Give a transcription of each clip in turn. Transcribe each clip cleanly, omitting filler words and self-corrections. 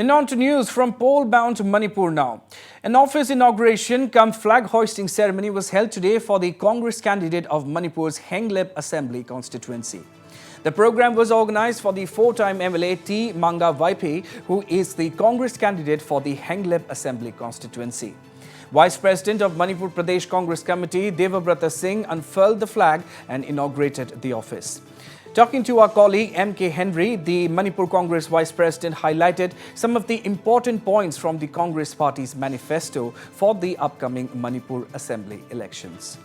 And on to news from poll-bound Manipur now. An office inauguration cum flag hoisting ceremony was held today for the Congress candidate of Manipur's Henglep Assembly Constituency. The program was organized for the four-time MLA T, Manga Vaiphei, who is the Congress candidate for the Henglep Assembly Constituency. Vice President of Manipur Pradesh Congress Committee, Devabrata Singh, unfurled the flag and inaugurated the office. Talking to our colleague M.K. Henry, the Manipur Congress Vice President highlighted some of the important points from the Congress Party's manifesto for the upcoming Manipur Assembly elections.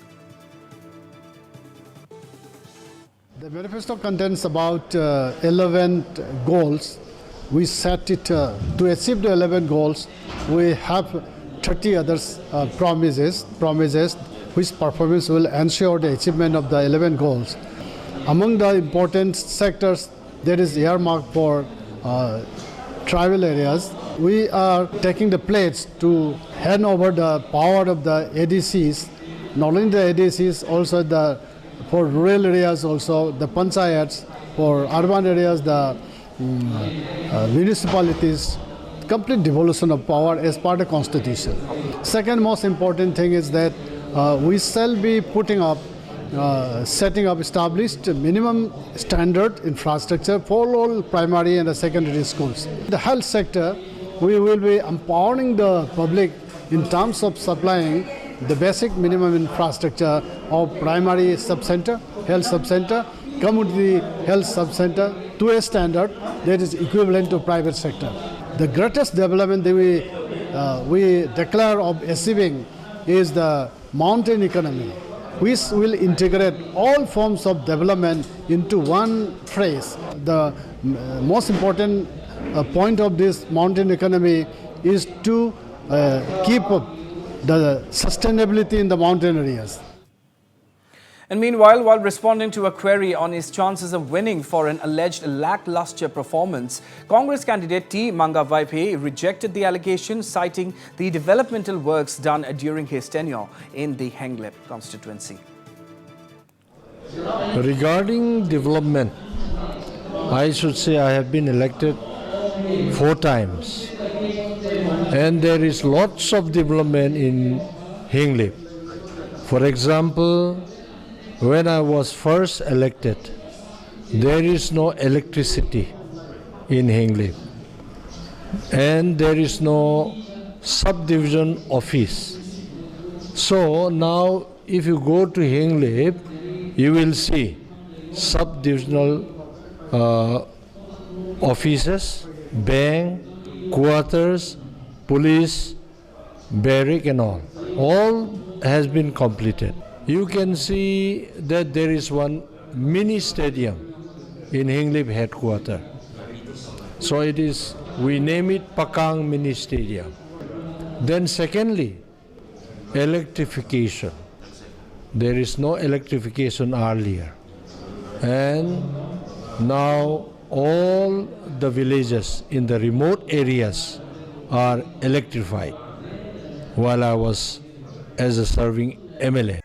The manifesto contains about 11 goals. We set it to achieve the 11 goals. We have 30 other promises which performance will ensure the achievement of the 11 goals. Among the important sectors, there is earmarked for tribal areas. We are taking the pledge to hand over the power of the ADCs, not only the ADCs, also for rural areas, also the panchayats, for urban areas, the municipalities, complete devolution of power as part of the constitution. Second most important thing is that we shall be putting up setting up established minimum standard infrastructure for all primary and secondary schools. The health sector, we will be empowering the public in terms of supplying the basic minimum infrastructure of primary subcenter, health subcenter, community health subcenter to a standard that is equivalent to private sector. The greatest development that we declare of achieving is the mountain economy, which will integrate all forms of development into one phrase. The most important point of this mountain economy is to keep up the sustainability in the mountain areas. And meanwhile, while responding to a query on his chances of winning for an alleged lackluster performance, Congress candidate T. Manga Vaiphei rejected the allegation, citing the developmental works done during his tenure in the Henglep constituency. Regarding development, I should say I have been elected 4 times. And there is lots of development in Henglep. For example, when I was first elected, there is no electricity in Henglep, and there is no subdivision office. So now if you go to Henglep, you will see subdivisional offices, bank, quarters, police, barrack and all has been completed. You can see that there is one mini stadium in Henglep headquarters. So we name it Pakang Mini Stadium. Then secondly, electrification. There is no electrification earlier. And now all the villages in the remote areas are electrified while I was as a serving MLA.